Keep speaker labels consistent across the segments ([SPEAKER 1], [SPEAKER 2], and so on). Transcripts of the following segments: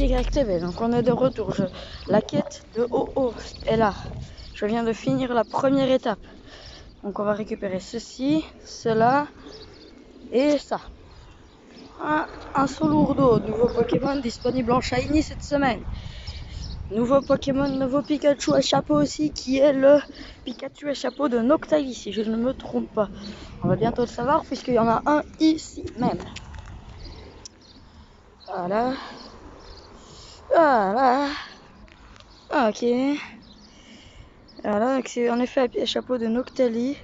[SPEAKER 1] YTV, donc on est de retour. La quête de OO est là. Je viens de finir la première étape. Donc on va récupérer ceci, cela et ça. Un Solourdo, nouveau Pokémon disponible en Shiny cette semaine. Nouveau Pokémon, nouveau Pikachu à chapeau aussi, qui est le Pikachu à chapeau de Noctali, si je ne me trompe pas. On va bientôt le savoir puisqu'il y en a un ici même. Voilà. Voilà. Ok. Voilà, c'est en effet un chapeau de Noctali.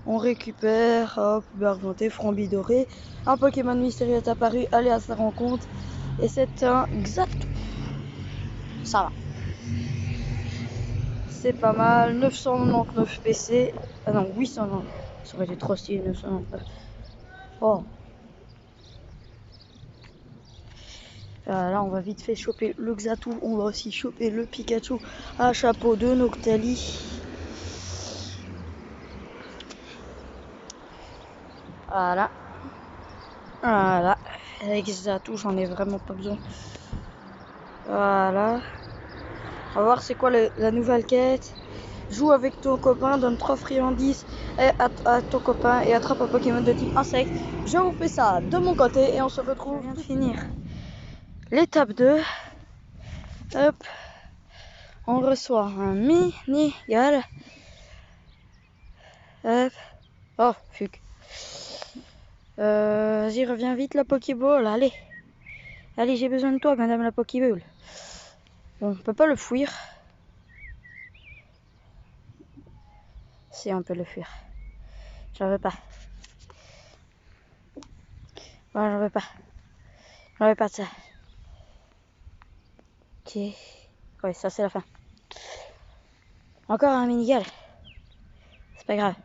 [SPEAKER 1] On récupère, hop, argenté, Frambi doré. Un Pokémon mystérieux est apparu, allez à sa rencontre. Et c'est un Xatu. Ça va. C'est pas mal, 999 PC. Ah non, 800, non. Ça aurait été trop stylé, 999. Oh. Là, on va vite fait choper le Xatu. On va aussi choper le Pikachu à chapeau de Noctali. Voilà. Voilà. Avec Xatu, j'en ai vraiment pas besoin. Voilà. On va voir c'est quoi la nouvelle quête. Joue avec ton copain, donne 3 friandises à ton copain et attrape un Pokémon de type insecte. Je vous fais ça de mon côté et on se retrouve. Je viens de finir l'étape 2. Hop. On reçoit un mini-gal. Hop. Oh, fuck. Vas-y, reviens vite la Pokéball, allez. Allez, j'ai besoin de toi, madame la Pokéball. Bon, on peut pas le fuir. Si, on peut le fuir. J'en veux pas. Ouais, j'en veux pas. J'en veux pas de ça. Ok. Ouais, ça c'est la fin. Encore un minigal. C'est pas grave.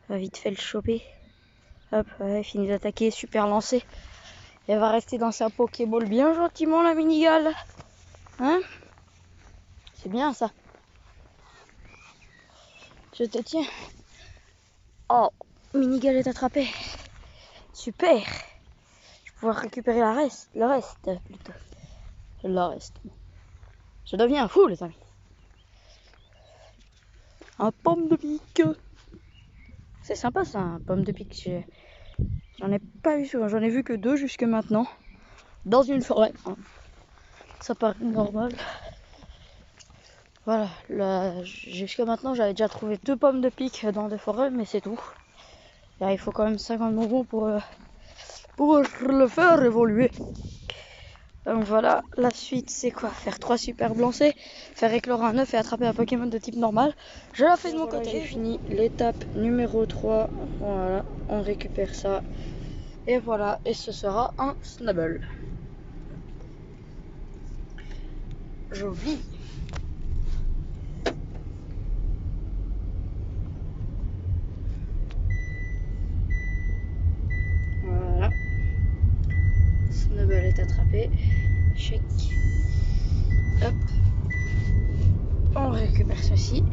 [SPEAKER 1] On va vite fait le choper. Hop, ouais, fini d'attaquer, super lancé. Elle va rester dans sa Pokéball bien gentiment la minigal. Hein? C'est bien ça. Je te tiens. Oh, minigal est attrapé. Super. Je vais pouvoir récupérer le reste plutôt. Le reste. Je deviens fou les amis. Un pomme de pique. C'est sympa ça, un pomme de pique. J'en ai pas vu souvent. J'en ai vu que 2 jusque maintenant. Dans une forêt. Ça paraît normal. Voilà. Jusqu'à maintenant, j'avais déjà trouvé 2 pommes de pique dans des forêts, mais c'est tout. Là, il faut quand même 50 bonbons pour le faire évoluer. Donc voilà, la suite c'est quoi? Faire 3 super lancers, faire éclore un œuf et attraper un Pokémon de type normal. Je la fais de mon côté. J'ai fini l'étape numéro 3. Voilà, on récupère ça. Et voilà, et ce sera un Snubbull. Joli. Voilà. Snubbull est attrapé. Check. Hop. On récupère ceci.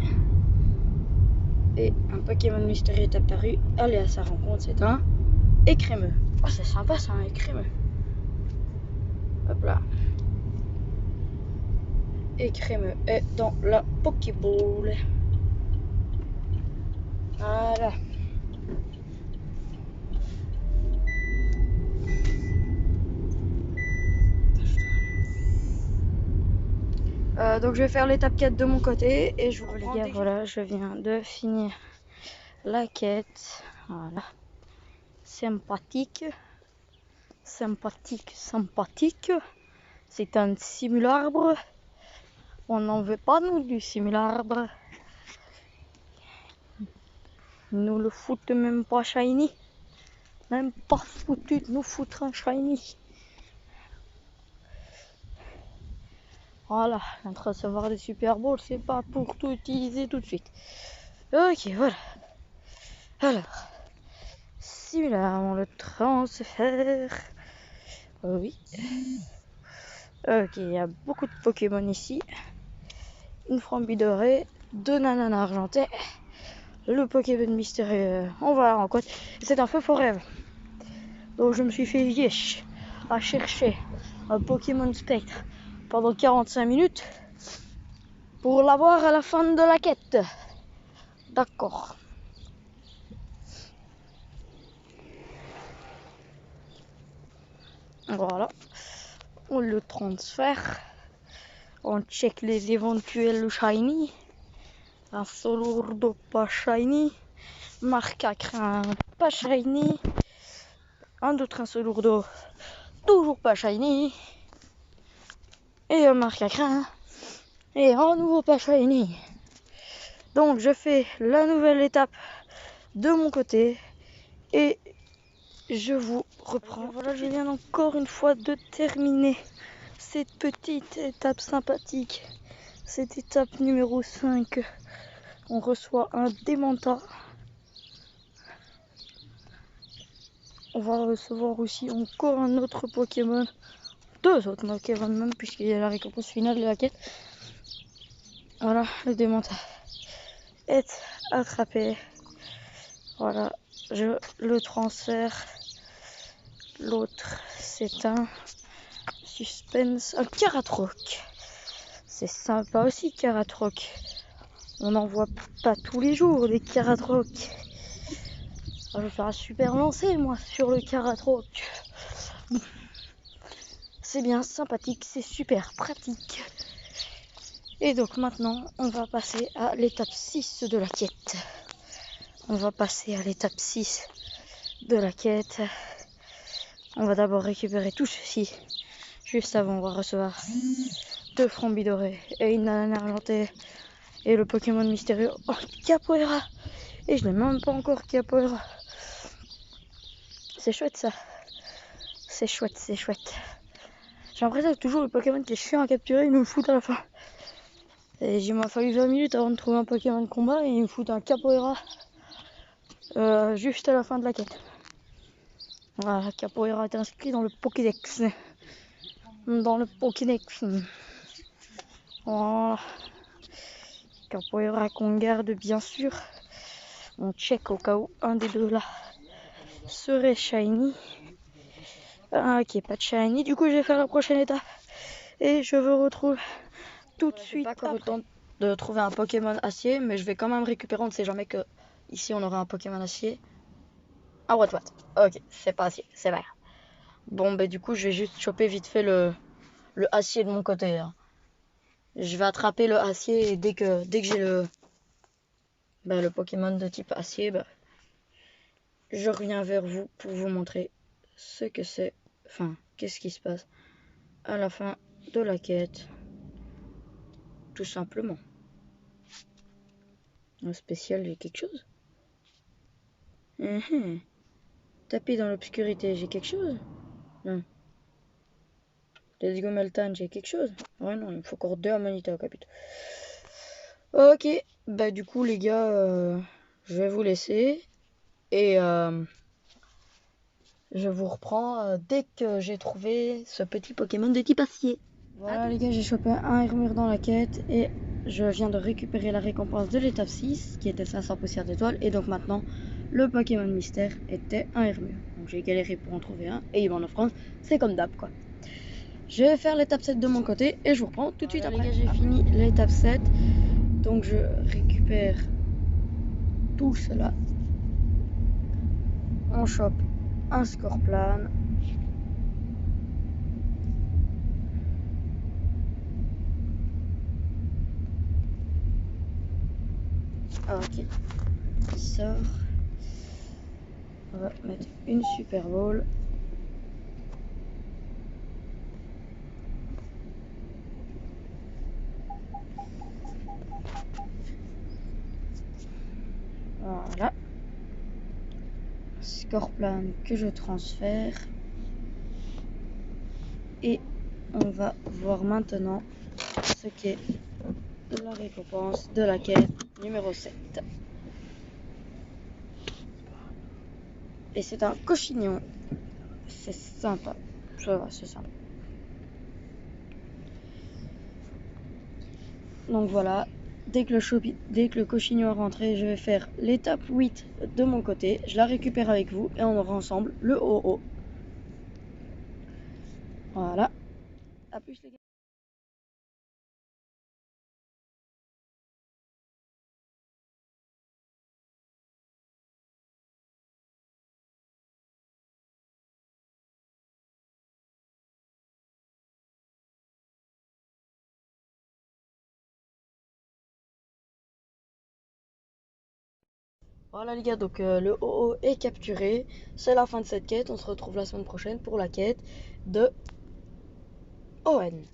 [SPEAKER 1] Et un Pokémon mystérieux est apparu. Allez à sa rencontre, c'est un écrémeux. Oh, c'est sympa ça, un écrémeux. Hop là. Écrémeux est dans la Pokéball. Voilà. Donc je vais faire l'étape 4 de mon côté et je vous reprends. Les gars, voilà, je viens de finir la quête. Voilà. Sympathique. Sympathique, sympathique. C'est un simularbre. On n'en veut pas, nous, du simularbre. Nous le foutent même pas shiny. Même pas foutu de nous foutre un shiny. Voilà, en train de recevoir des Super Balls, c'est pas pour tout utiliser tout de suite. Ok, voilà. Alors, simular, on le transfère. Oui. Ok, il y a beaucoup de Pokémon ici. Une Frambi dorée, 2 nananas argentés. Le Pokémon mystérieux, on va la rencontre. C'est un feu faux rêve. Donc je me suis fait vieille à chercher un Pokémon Spectre pendant 45 minutes pour l'avoir à la fin de la quête. D'accord. Voilà. On le transfère. On check les éventuels shiny. Un Solourdo pas shiny. Marcacrin pas shiny. Un autre Solourdo toujours pas shiny. Et un Marcacrin. Et un nouveau pas shiny. Donc je fais la nouvelle étape de mon côté. Et je vous reprends. Voilà, je viens encore une fois de terminer cette petite étape sympathique. Cette étape numéro 5. On reçoit un Démenta. On va recevoir aussi encore un autre Pokémon. 2 autres Pokémon même, puisqu'il y a la récompense finale de la quête. Voilà, le Démenta est attrapé. Voilà, je le transfère. L'autre, c'est un suspense, un Caratroc. C'est sympa aussi, Caratroc. On n'en voit pas tous les jours des Caratroc. Je vais faire un super lancer, moi, sur le Caratroc. C'est bien sympathique, c'est super pratique. Et donc maintenant, on va passer à l'étape 6 de la quête. On va passer à l'étape 6 de la quête. On va d'abord récupérer tout ceci. Juste avant, on va recevoir 2 Frambis dorés et une nana argentée. Et le Pokémon mystérieux, oh, Capoeira. Et je l'ai même pas encore, Capoeira. C'est chouette ça. C'est chouette, c'est chouette. J'ai l'impression que toujours le Pokémon qui est chiant à capturer, il nous le fout à la fin. Et il m'a fallu 20 minutes avant de trouver un Pokémon de combat et il me fout un Capoeira juste à la fin de la quête. Voilà, Capoeira est inscrit dans le Pokédex. Dans le Pokédex. Voilà. Capoeira qu'on garde bien sûr. On check au cas où un des deux là serait shiny. Qui est pas de shiny. Du coup, je vais faire la prochaine étape. Et je vous retrouve tout de suite. Pas encore le temps de trouver un Pokémon acier, mais je vais quand même récupérer. On ne sait jamais que ici on aura un Pokémon acier. Ah, what. Ok, c'est pas acier, c'est vert. Bon, bah, du coup, je vais juste choper vite fait le acier de mon côté. Hein. Je vais attraper le acier et dès que j'ai le Pokémon de type acier, je reviens vers vous pour vous montrer ce que c'est. Enfin, qu'est-ce qui se passe à la fin de la quête. Tout simplement. Un spécial, j'ai quelque chose. Tapis dans l'obscurité, j'ai quelque chose. Non. Let's go Meltan, j'ai quelque chose. Ouais, non, il me faut encore 2 Amanita au capite. Ok, bah du coup les gars, je vais vous laisser. Et je vous reprends dès que j'ai trouvé ce petit Pokémon de type acier. Voilà les gars, j'ai chopé un Hermure dans la quête et je viens de récupérer la récompense de l'étape 6 qui était 500 poussières d'étoiles. Et donc maintenant, le Pokémon mystère était un Hermure. Donc j'ai galéré pour en trouver un et il m'en offre un, c'est comme d'hab quoi. Je vais faire l'étape 7 de mon côté et je vous reprends tout de suite après. Les gars, j'ai fini l'étape 7. Donc je récupère tout cela. On chope un Scorpion. Ok, il sort. On va mettre une Super Ball. Voilà. Scorpion que je transfère. Et on va voir maintenant ce qu'est la récompense de la quête numéro 7. Et c'est un cochignon. C'est sympa. Ça va, c'est sympa. Donc voilà, dès que le cochignon est rentré, je vais faire l'étape 8 de mon côté. Je la récupère avec vous et on aura ensemble le OO. Voilà. À plus les gars. Voilà les gars, donc le OO est capturé. C'est la fin de cette quête. On se retrouve la semaine prochaine pour la quête de Owen.